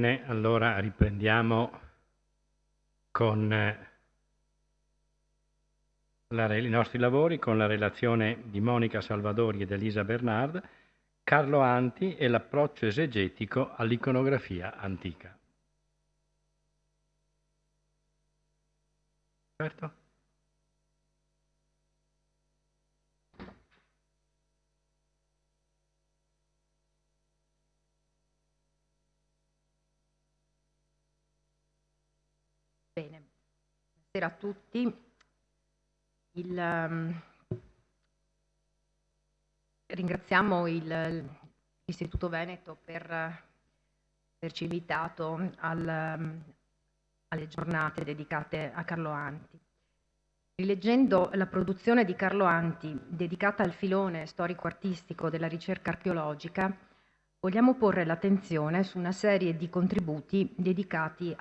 Allora riprendiamo con i nostri lavori con la relazione di Monica Salvadori ed Elisa Bernard, Carlo Anti e l'approccio esegetico all'iconografia antica. Certo? Bene, buonasera a tutti. Ringraziamo l'Istituto Veneto per averci invitato alle giornate dedicate a Carlo Anti. Rileggendo la produzione di Carlo Anti, dedicata al filone storico-artistico della ricerca archeologica, vogliamo porre l'attenzione su una serie di contributi dedicati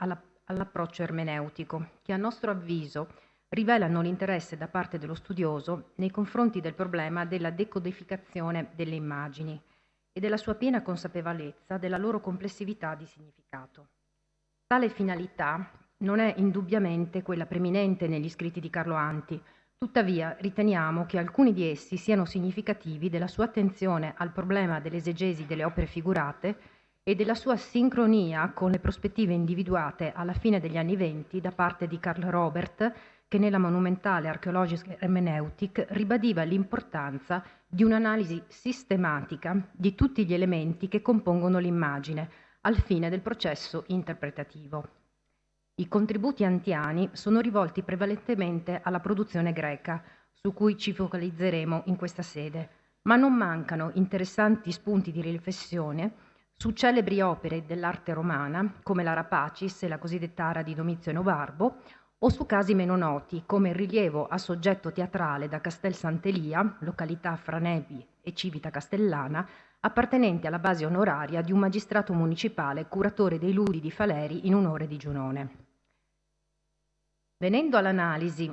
all'approccio ermeneutico, che a nostro avviso rivelano l'interesse da parte dello studioso nei confronti del problema della decodificazione delle immagini e della sua piena consapevolezza della loro complessività di significato. Tale finalità non è indubbiamente quella preminente negli scritti di Carlo Anti, tuttavia riteniamo che alcuni di essi siano significativi della sua attenzione al problema dell'esegesi delle opere figurate e della sua sincronia con le prospettive individuate alla fine degli anni '20 da parte di Carl Robert, che nella monumentale Archaeologische Hermeneutik ribadiva l'importanza di un'analisi sistematica di tutti gli elementi che compongono l'immagine, al fine del processo interpretativo. I contributi antiani sono rivolti prevalentemente alla produzione greca, su cui ci focalizzeremo in questa sede, ma non mancano interessanti spunti di riflessione su celebri opere dell'arte romana, come la Rapacis e la cosiddetta Ara di Domizio Nobarbo, o su casi meno noti, come il rilievo a soggetto teatrale da Castel Sant'Elia, località fra Nepi e Civita Castellana, appartenente alla base onoraria di un magistrato municipale curatore dei ludi di Faleri in onore di Giunone. Venendo all'analisi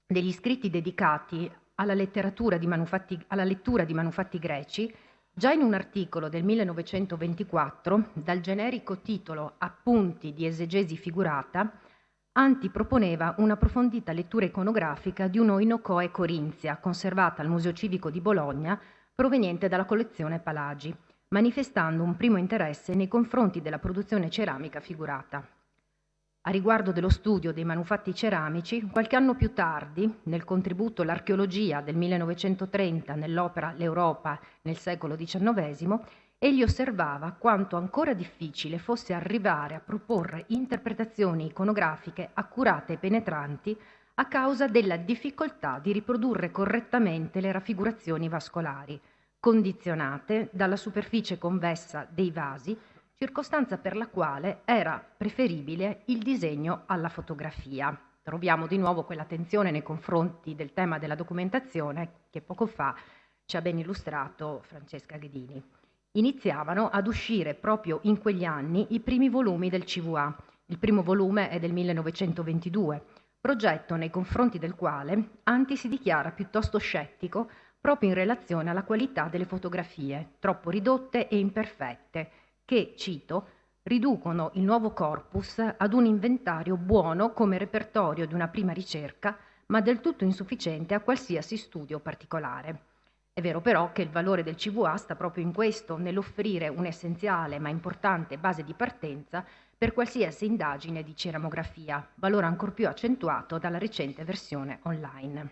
degli scritti dedicati alla lettura di manufatti greci, già in un articolo del 1924, dal generico titolo Appunti di esegesi figurata, Anti proponeva un'approfondita lettura iconografica di un'Oinocoe corinzia, conservata al Museo Civico di Bologna, proveniente dalla collezione Palagi, manifestando un primo interesse nei confronti della produzione ceramica figurata. A riguardo dello studio dei manufatti ceramici, qualche anno più tardi, nel contributo L'archeologia del 1930 nell'opera L'Europa nel secolo XIX, egli osservava quanto ancora difficile fosse arrivare a proporre interpretazioni iconografiche accurate e penetranti a causa della difficoltà di riprodurre correttamente le raffigurazioni vascolari, condizionate dalla superficie convessa dei vasi, circostanza per la quale era preferibile il disegno alla fotografia. Troviamo di nuovo quell'attenzione nei confronti del tema della documentazione che poco fa ci ha ben illustrato Francesca Ghedini. Iniziavano ad uscire proprio in quegli anni i primi volumi del CVA. Il primo volume è del 1922, progetto nei confronti del quale Anti si dichiara piuttosto scettico proprio in relazione alla qualità delle fotografie, troppo ridotte e imperfette, che, cito, riducono il nuovo corpus ad un inventario buono come repertorio di una prima ricerca, ma del tutto insufficiente a qualsiasi studio particolare. È vero però che il valore del CVA sta proprio in questo, nell'offrire un'essenziale ma importante base di partenza per qualsiasi indagine di ceramografia, valore ancor più accentuato dalla recente versione online.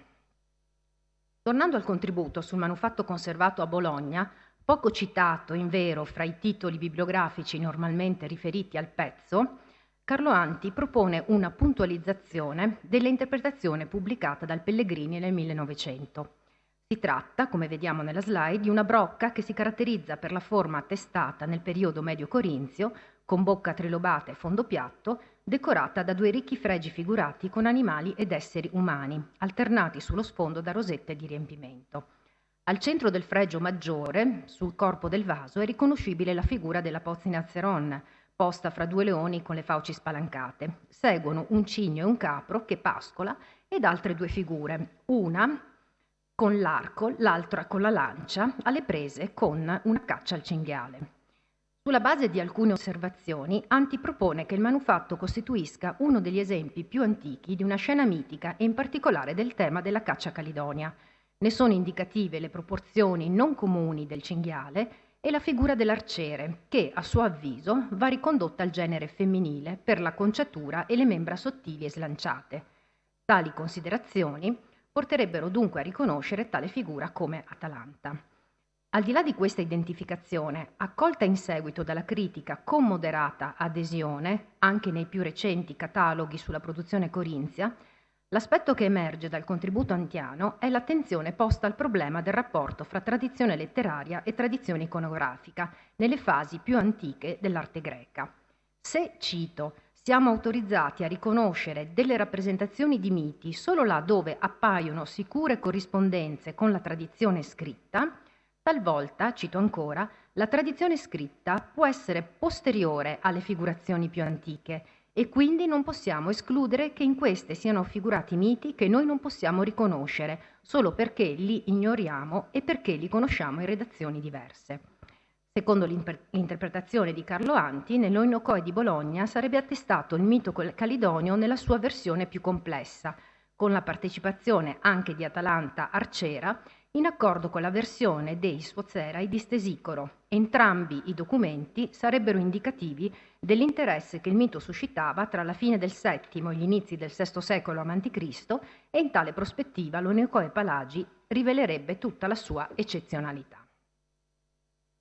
Tornando al contributo sul manufatto conservato a Bologna, poco citato invero fra i titoli bibliografici normalmente riferiti al pezzo, Carlo Anti propone una puntualizzazione dell'interpretazione pubblicata dal Pellegrini nel 1900. Si tratta, come vediamo nella slide, di una brocca che si caratterizza per la forma attestata nel periodo medio corinzio, con bocca trilobata e fondo piatto, decorata da due ricchi fregi figurati con animali ed esseri umani, alternati sullo sfondo da rosette di riempimento. Al centro del fregio maggiore, sul corpo del vaso, è riconoscibile la figura della Pozinazzeron, posta fra due leoni con le fauci spalancate. Seguono un cigno e un capro che pascola ed altre due figure, una con l'arco, l'altra con la lancia, alle prese con una caccia al cinghiale. Sulla base di alcune osservazioni, Anti propone che il manufatto costituisca uno degli esempi più antichi di una scena mitica e in particolare del tema della caccia calidonia. Ne sono indicative le proporzioni non comuni del cinghiale e la figura dell'arciere, che, a suo avviso, va ricondotta al genere femminile per la conciatura e le membra sottili e slanciate. Tali considerazioni porterebbero dunque a riconoscere tale figura come Atalanta. Al di là di questa identificazione, accolta in seguito dalla critica con moderata adesione, anche nei più recenti cataloghi sulla produzione corinzia, l'aspetto che emerge dal contributo antiano è l'attenzione posta al problema del rapporto fra tradizione letteraria e tradizione iconografica nelle fasi più antiche dell'arte greca. Se, cito, siamo autorizzati a riconoscere delle rappresentazioni di miti solo là dove appaiono sicure corrispondenze con la tradizione scritta, talvolta, cito ancora, la tradizione scritta può essere posteriore alle figurazioni più antiche e quindi non possiamo escludere che in queste siano figurati miti che noi non possiamo riconoscere solo perché li ignoriamo e perché li conosciamo in redazioni diverse. Secondo l'interpretazione di Carlo Anti, nell'Oinocoe di Bologna sarebbe attestato il mito calidonio nella sua versione più complessa, con la partecipazione anche di Atalanta arciera, in accordo con la versione dei Sfozerai di Stesicoro. Entrambi i documenti sarebbero indicativi dell'interesse che il mito suscitava tra la fine del VII e gli inizi del VI secolo a.C. e in tale prospettiva l'Oinocoe Palagi rivelerebbe tutta la sua eccezionalità.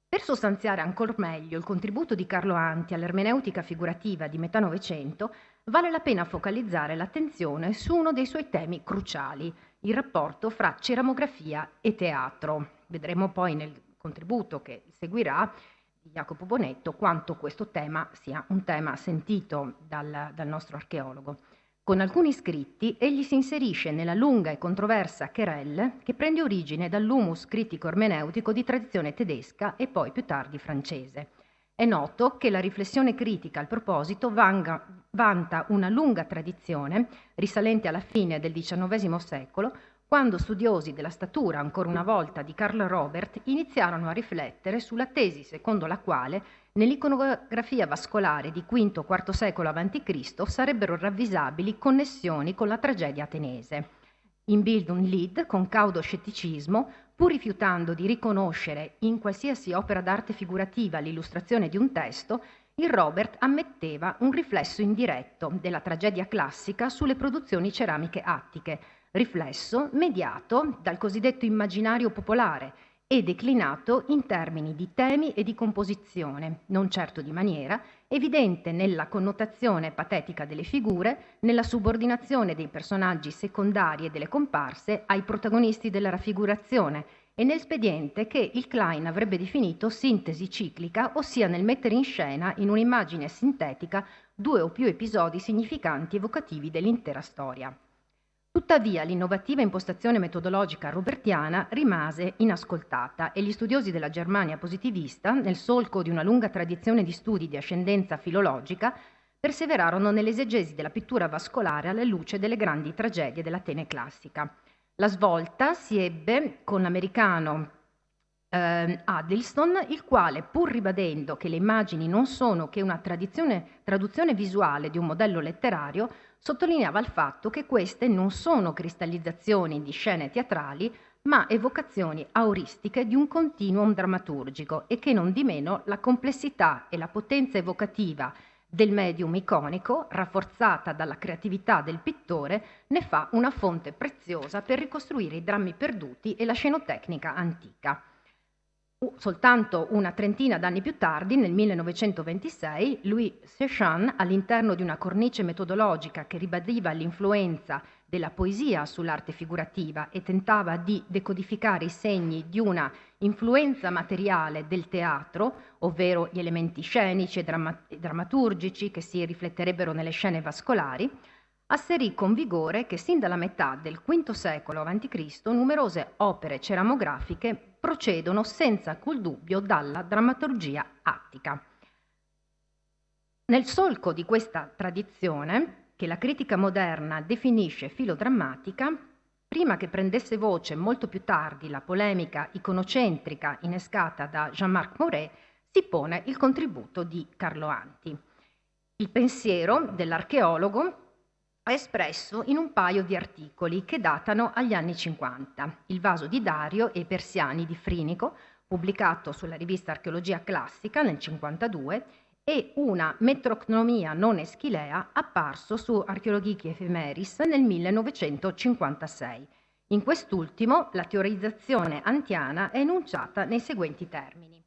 Per sostanziare ancor meglio il contributo di Carlo Anti all'ermeneutica figurativa di metà Novecento, vale la pena focalizzare l'attenzione su uno dei suoi temi cruciali, il rapporto fra ceramografia e teatro. Vedremo poi nel contributo che seguirà di Jacopo Bonetto quanto questo tema sia un tema sentito dal nostro archeologo. Con alcuni scritti egli si inserisce nella lunga e controversa querelle che prende origine dall'humus critico ermeneutico di tradizione tedesca e poi più tardi francese. È noto che la riflessione critica al proposito vanta una lunga tradizione risalente alla fine del XIX secolo, quando studiosi della statura, ancora una volta, di Karl Robert iniziarono a riflettere sulla tesi secondo la quale nell'iconografia vascolare di V-IV secolo a.C. sarebbero ravvisabili connessioni con la tragedia ateniese. In Bildung Lied, con cauto scetticismo, pur rifiutando di riconoscere in qualsiasi opera d'arte figurativa l'illustrazione di un testo, il Robert ammetteva un riflesso indiretto della tragedia classica sulle produzioni ceramiche attiche, riflesso mediato dal cosiddetto immaginario popolare e declinato in termini di temi e di composizione, non certo di maniera, evidente nella connotazione patetica delle figure, nella subordinazione dei personaggi secondari e delle comparse ai protagonisti della raffigurazione e nel spediente che il Klein avrebbe definito sintesi ciclica, ossia nel mettere in scena in un'immagine sintetica due o più episodi significanti evocativi dell'intera storia. Tuttavia, l'innovativa impostazione metodologica robertiana rimase inascoltata e gli studiosi della Germania positivista, nel solco di una lunga tradizione di studi di ascendenza filologica, perseverarono nell'esegesi della pittura vascolare alla luce delle grandi tragedie dell'Atene classica. La svolta si ebbe con l'americano Addleston, il quale, pur ribadendo che le immagini non sono che una traduzione visuale di un modello letterario, sottolineava il fatto che queste non sono cristallizzazioni di scene teatrali, ma evocazioni auristiche di un continuum drammaturgico e che non di meno la complessità e la potenza evocativa del medium iconico, rafforzata dalla creatività del pittore, ne fa una fonte preziosa per ricostruire i drammi perduti e la scenotecnica antica. Soltanto una trentina d'anni più tardi, nel 1926, Louis Sechan, all'interno di una cornice metodologica che ribadiva l'influenza della poesia sull'arte figurativa e tentava di decodificare i segni di una influenza materiale del teatro, ovvero gli elementi scenici e drammaturgici che si rifletterebbero nelle scene vascolari, asserì con vigore che sin dalla metà del V secolo a.C. numerose opere ceramografiche procedono senza alcun dubbio dalla drammaturgia attica. Nel solco di questa tradizione, che la critica moderna definisce filodrammatica, prima che prendesse voce molto più tardi la polemica iconocentrica innescata da Jean-Marc Mouret, si pone il contributo di Carlo Anti. Il pensiero dell'archeologo è espresso in un paio di articoli che datano agli anni 50. Il vaso di Dario e i persiani di Frinico, pubblicato sulla rivista Archeologia Classica nel 52, e una Metrocnomia non Eschilea, apparso su Archeologici Ephemeris nel 1956. In quest'ultimo la teorizzazione antiana è enunciata nei seguenti termini.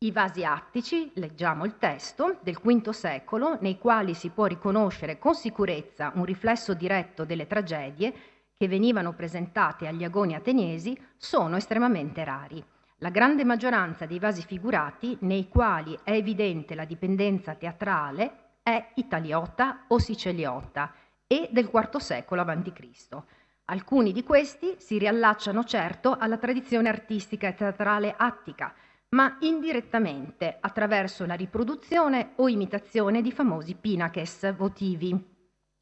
I vasi attici, leggiamo il testo, del V secolo, nei quali si può riconoscere con sicurezza un riflesso diretto delle tragedie che venivano presentate agli agoni ateniesi, sono estremamente rari. La grande maggioranza dei vasi figurati, nei quali è evidente la dipendenza teatrale, è italiota o siciliota e del IV secolo a.C. Alcuni di questi si riallacciano certo alla tradizione artistica e teatrale attica, ma indirettamente attraverso la riproduzione o imitazione di famosi pinaches votivi,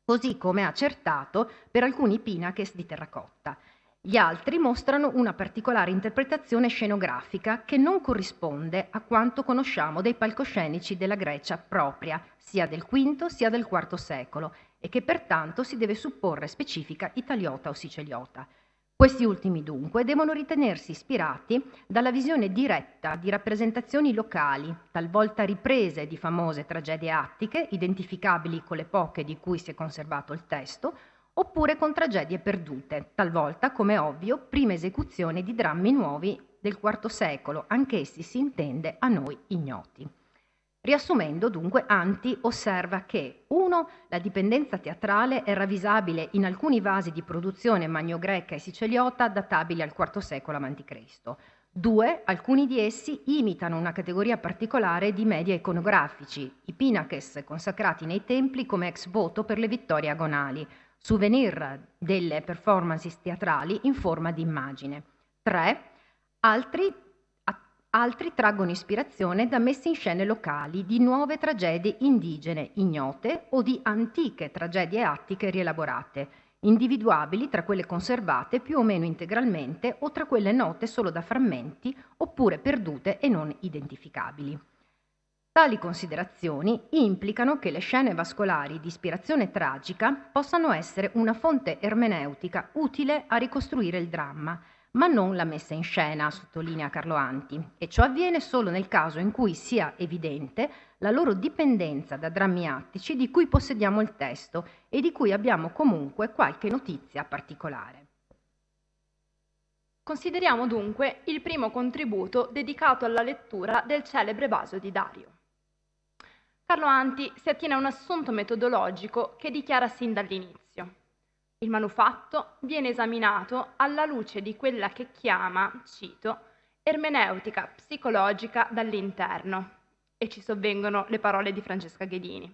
così come accertato per alcuni pinaches di terracotta. Gli altri mostrano una particolare interpretazione scenografica che non corrisponde a quanto conosciamo dei palcoscenici della Grecia propria, sia del V sia del IV secolo, e che pertanto si deve supporre specifica italiota o siciliota. Questi ultimi dunque devono ritenersi ispirati dalla visione diretta di rappresentazioni locali, talvolta riprese di famose tragedie attiche, identificabili con le poche di cui si è conservato il testo, oppure con tragedie perdute, talvolta, come ovvio, prime esecuzioni di drammi nuovi del IV secolo, anch'essi si intende a noi ignoti. Riassumendo, dunque, Anti osserva che 1. La dipendenza teatrale è ravvisabile in alcuni vasi di produzione magno-greca e siciliota databili al IV secolo a.C. 2. Alcuni di essi imitano una categoria particolare di media iconografici, i pinaches consacrati nei templi come ex voto per le vittorie agonali, souvenir delle performance teatrali in forma di immagine. 3. Altri traggono ispirazione da messe in scene locali di nuove tragedie indigene ignote o di antiche tragedie attiche rielaborate, individuabili tra quelle conservate più o meno integralmente o tra quelle note solo da frammenti oppure perdute e non identificabili. Tali considerazioni implicano che le scene vascolari di ispirazione tragica possano essere una fonte ermeneutica utile a ricostruire il dramma, ma non la messa in scena, sottolinea Carlo Anti, e ciò avviene solo nel caso in cui sia evidente la loro dipendenza da drammi attici di cui possediamo il testo e di cui abbiamo comunque qualche notizia particolare. Consideriamo dunque il primo contributo dedicato alla lettura del celebre vaso di Dario. Carlo Anti si attiene a un assunto metodologico che dichiara sin dall'inizio. Il manufatto viene esaminato alla luce di quella che chiama, cito, ermeneutica psicologica dall'interno, e ci sovvengono le parole di Francesca Ghedini.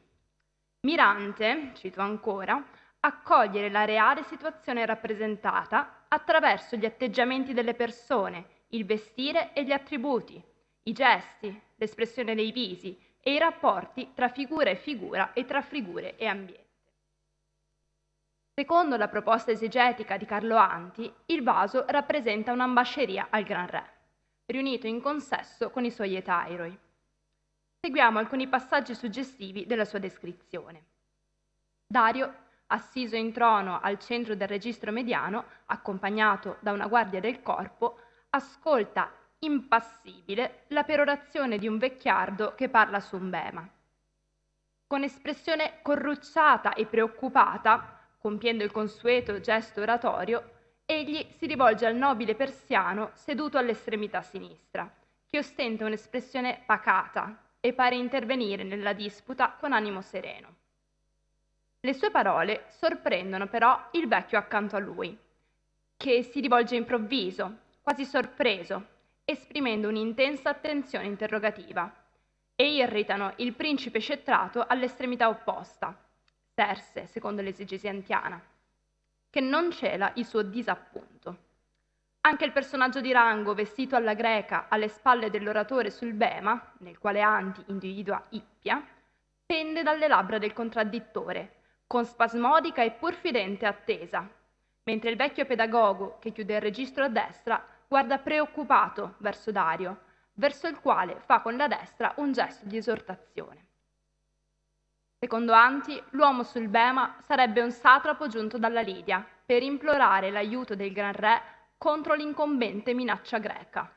Mirante, cito ancora, a cogliere la reale situazione rappresentata attraverso gli atteggiamenti delle persone, il vestire e gli attributi, i gesti, l'espressione dei visi e i rapporti tra figura e figura e tra figure e ambiente. Secondo la proposta esegetica di Carlo Anti, il vaso rappresenta un'ambasceria al Gran Re, riunito in consesso con i suoi etairoi. Seguiamo alcuni passaggi suggestivi della sua descrizione. Dario, assiso in trono al centro del registro mediano, accompagnato da una guardia del corpo, ascolta impassibile la perorazione di un vecchiardo che parla su un bema. Con espressione corrucciata e preoccupata, compiendo il consueto gesto oratorio, egli si rivolge al nobile persiano seduto all'estremità sinistra, che ostenta un'espressione pacata e pare intervenire nella disputa con animo sereno. Le sue parole sorprendono però il vecchio accanto a lui, che si rivolge improvviso, quasi sorpreso, esprimendo un'intensa attenzione interrogativa, e irritano il principe scetrato all'estremità opposta, Serse, secondo l'esegesi antiana, che non cela il suo disappunto. Anche il personaggio di rango, vestito alla greca alle spalle dell'oratore sul bema, nel quale Anti individua Ippia, pende dalle labbra del contraddittore, con spasmodica e purfidente attesa, mentre il vecchio pedagogo, che chiude il registro a destra, guarda preoccupato verso Dario, verso il quale fa con la destra un gesto di esortazione. Secondo Anti, l'uomo sul bema sarebbe un satrapo giunto dalla Lidia per implorare l'aiuto del gran re contro l'incombente minaccia greca.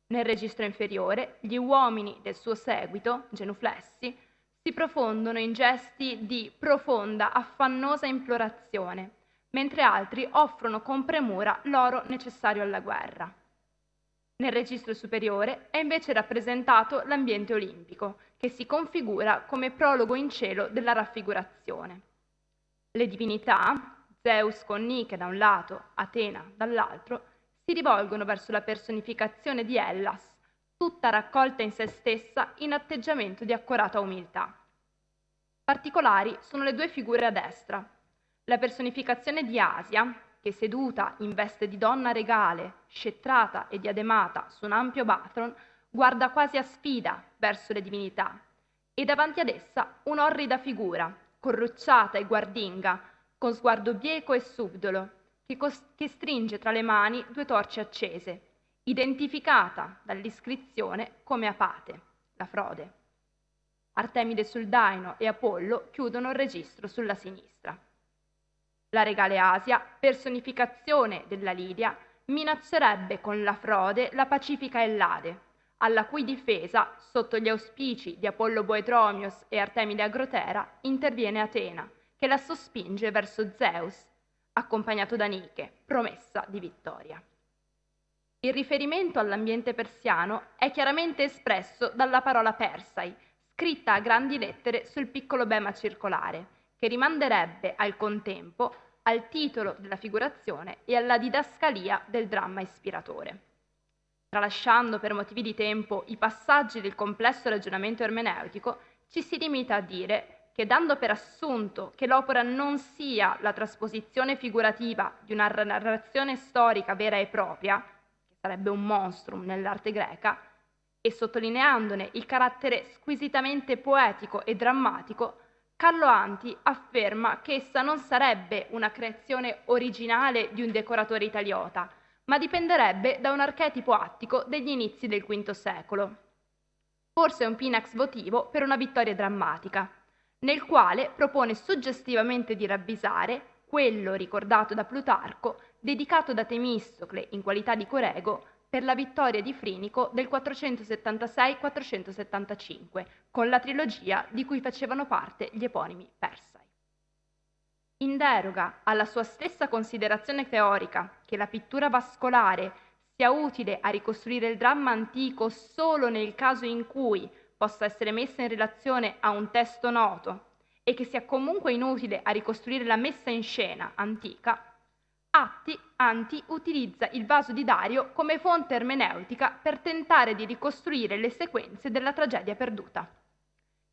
Nel registro inferiore, gli uomini del suo seguito, genuflessi, si profondono in gesti di profonda, affannosa implorazione, mentre altri offrono con premura l'oro necessario alla guerra. Nel registro superiore è invece rappresentato l'ambiente olimpico, che si configura come prologo in cielo della raffigurazione. Le divinità, Zeus con Nike da un lato, Atena dall'altro, si rivolgono verso la personificazione di Hellas, tutta raccolta in se stessa in atteggiamento di accorata umiltà. Particolari sono le due figure a destra, la personificazione di Asia, che seduta in veste di donna regale, scetrata e diademata su un ampio batron, guarda quasi a sfida verso le divinità, e davanti ad essa un'orrida figura, corrucciata e guardinga, con sguardo bieco e subdolo, che stringe tra le mani due torce accese, identificata dall'iscrizione come Apate, la frode. Artemide sul daino e Apollo chiudono il registro sulla sinistra. La regale Asia, personificazione della Lidia, minaccerebbe con la frode la pacifica Ellade, alla cui difesa, sotto gli auspici di Apollo Boetromios e Artemide Agrotera, interviene Atena, che la sospinge verso Zeus, accompagnato da Nike, promessa di vittoria. Il riferimento all'ambiente persiano è chiaramente espresso dalla parola Persai, scritta a grandi lettere sul piccolo bema circolare, che rimanderebbe al contempo al titolo della figurazione e alla didascalia del dramma ispiratore. Tralasciando per motivi di tempo i passaggi del complesso ragionamento ermeneutico, ci si limita a dire che, dando per assunto che l'opera non sia la trasposizione figurativa di una narrazione storica vera e propria, che sarebbe un monstrum nell'arte greca, e sottolineandone il carattere squisitamente poetico e drammatico, Carlo Anti afferma che essa non sarebbe una creazione originale di un decoratore italiota, ma dipenderebbe da un archetipo attico degli inizi del V secolo. Forse un pinax votivo per una vittoria drammatica, nel quale propone suggestivamente di ravvisare quello ricordato da Plutarco, dedicato da Temistocle in qualità di corego per la vittoria di Frinico del 476-475, con la trilogia di cui facevano parte gli eponimi Persai. In deroga alla sua stessa considerazione teorica che la pittura vascolare sia utile a ricostruire il dramma antico solo nel caso in cui possa essere messa in relazione a un testo noto e che sia comunque inutile a ricostruire la messa in scena antica, Anti utilizza il vaso di Dario come fonte ermeneutica per tentare di ricostruire le sequenze della tragedia perduta.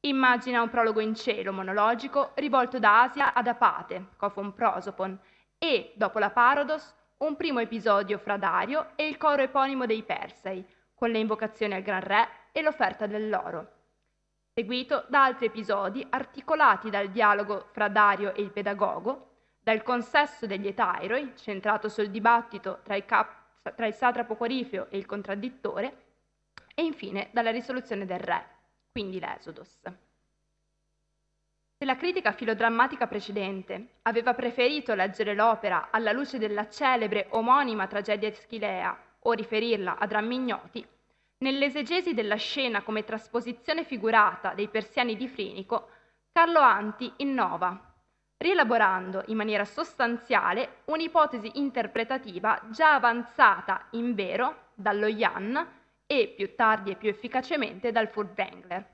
Immagina un prologo in cielo monologico rivolto da Asia ad Apate, Cofon Prosopon, e, dopo la Parodos, un primo episodio fra Dario e il coro eponimo dei Persei, con le invocazioni al Gran Re e l'offerta dell'oro, seguito da altri episodi articolati dal dialogo fra Dario e il pedagogo, dal consesso degli Etairoi, centrato sul dibattito tra il satrapo Corifeo e il contraddittore, e infine dalla risoluzione del re, quindi l'Esodos. Se la critica filodrammatica precedente aveva preferito leggere l'opera alla luce della celebre omonima tragedia Schilea o riferirla a drammi ignoti, nell'esegesi della scena come trasposizione figurata dei persiani di Frinico, Carlo Anti innova, rielaborando in maniera sostanziale un'ipotesi interpretativa già avanzata in vero dallo Jan e più tardi e più efficacemente dal Furtwängler,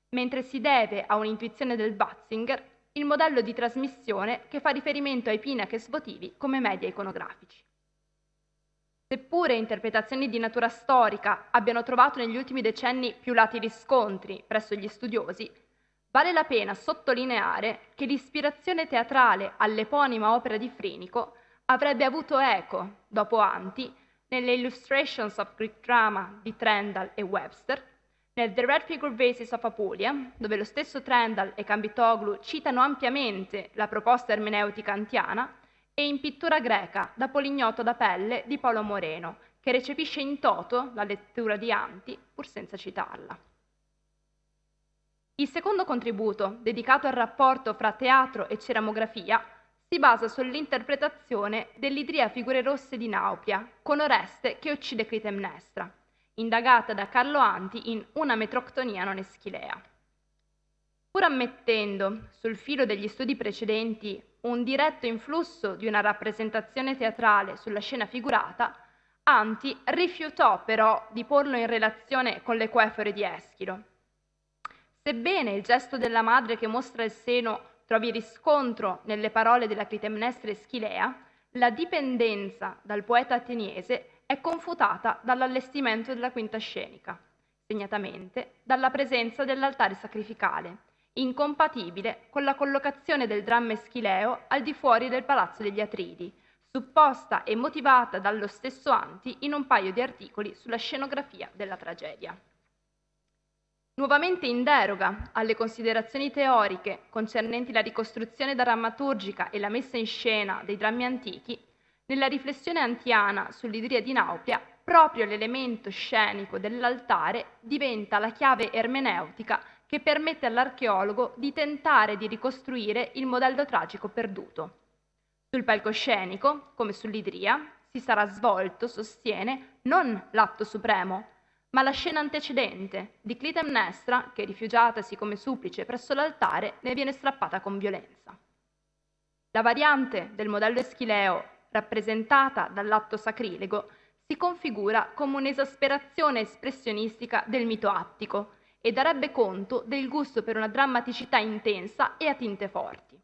mentre si deve a un'intuizione del Batzinger il modello di trasmissione che fa riferimento ai pinaches votivi come media iconografici. Seppure interpretazioni di natura storica abbiano trovato negli ultimi decenni più lati riscontri presso gli studiosi, vale la pena sottolineare che l'ispirazione teatrale all'eponima opera di Frinico avrebbe avuto eco, dopo Anti, nelle Illustrations of Greek Drama di Trendall e Webster, nel The Red Figure Vases of Apulia, dove lo stesso Trendall e Cambitoglu citano ampiamente la proposta ermeneutica antiana, e in Pittura greca da Polignoto da Pelle di Paolo Moreno, che recepisce in toto la lettura di Anti, pur senza citarla. Il secondo contributo, dedicato al rapporto fra teatro e ceramografia, si basa sull'interpretazione dell'Idria Figure Rosse di Nauplia, con Oreste che uccide Clitemnestra, indagata da Carlo Anti in Una Metroctonia non Eschilea. Pur ammettendo, sul filo degli studi precedenti, un diretto influsso di una rappresentazione teatrale sulla scena figurata, Anti rifiutò però di porlo in relazione con le Quefore di Eschilo. Sebbene il gesto della madre che mostra il seno trovi riscontro nelle parole della Clitemnestra Eschilea, la dipendenza dal poeta ateniese è confutata dall'allestimento della quinta scenica, segnatamente dalla presenza dell'altare sacrificale, incompatibile con la collocazione del dramma eschileo al di fuori del Palazzo degli Atridi, supposta e motivata dallo stesso Anti in un paio di articoli sulla scenografia della tragedia. Nuovamente in deroga alle considerazioni teoriche concernenti la ricostruzione drammaturgica e la messa in scena dei drammi antichi, nella riflessione antiana sull'Idria di Nauplia, proprio l'elemento scenico dell'altare diventa la chiave ermeneutica che permette all'archeologo di tentare di ricostruire il modello tragico perduto. Sul palcoscenico, come sull'Idria, si sarà svolto, sostiene, non l'atto supremo, ma la scena antecedente di Clitemnestra che, rifugiatasi come supplice presso l'altare, ne viene strappata con violenza. La variante del modello eschileo, rappresentata dall'atto sacrilego, si configura come un'esasperazione espressionistica del mito attico e darebbe conto del gusto per una drammaticità intensa e a tinte forti.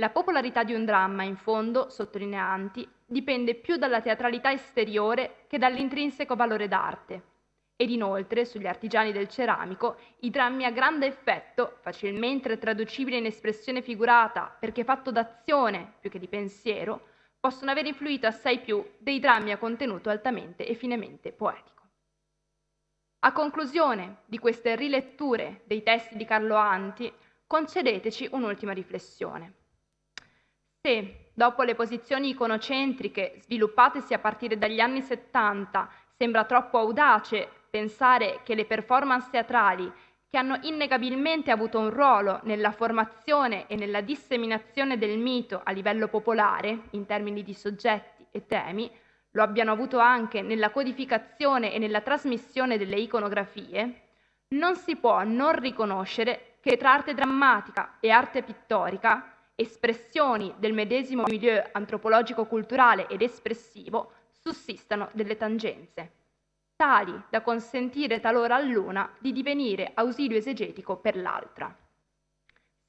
La popolarità di un dramma, in fondo, sottolinea Anti, dipende più dalla teatralità esteriore che dall'intrinseco valore d'arte. Ed inoltre, sugli artigiani del ceramico, i drammi a grande effetto, facilmente traducibili in espressione figurata perché fatto d'azione più che di pensiero, possono aver influito assai più dei drammi a contenuto altamente e finemente poetico. A conclusione di queste riletture dei testi di Carlo Anti, concedeteci un'ultima riflessione. Se, dopo le posizioni iconocentriche sviluppatesi a partire dagli anni 70, sembra troppo audace pensare che le performance teatrali, che hanno innegabilmente avuto un ruolo nella formazione e nella disseminazione del mito a livello popolare, in termini di soggetti e temi, lo abbiano avuto anche nella codificazione e nella trasmissione delle iconografie, non si può non riconoscere che tra arte drammatica e arte pittorica, espressioni del medesimo milieu antropologico-culturale ed espressivo, sussistano delle tangenze, tali da consentire talora all'una di divenire ausilio esegetico per l'altra.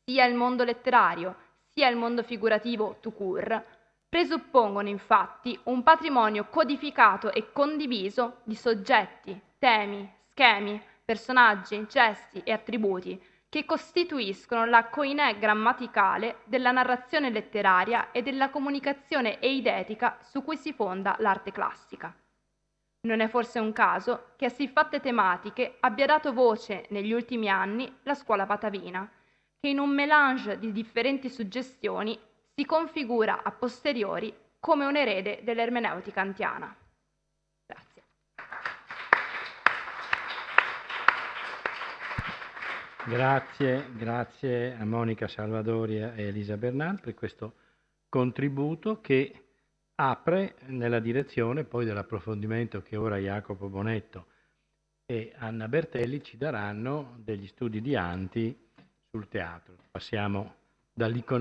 Sia il mondo letterario, sia il mondo figurativo tout court presuppongono infatti un patrimonio codificato e condiviso di soggetti, temi, schemi, personaggi, gesti e attributi che costituiscono la coinè grammaticale della narrazione letteraria e della comunicazione eidetica su cui si fonda l'arte classica. Non è forse un caso che a siffatte tematiche abbia dato voce negli ultimi anni la scuola patavina, che in un mélange di differenti suggestioni si configura a posteriori come un erede dell'ermeneutica antiana. Grazie. Grazie a Monica Salvadori e Elisa Bernal per questo contributo che apre nella direzione poi dell'approfondimento che ora Jacopo Bonetto e Anna Bertelli ci daranno degli studi di Anti sul teatro. Passiamo dall'icono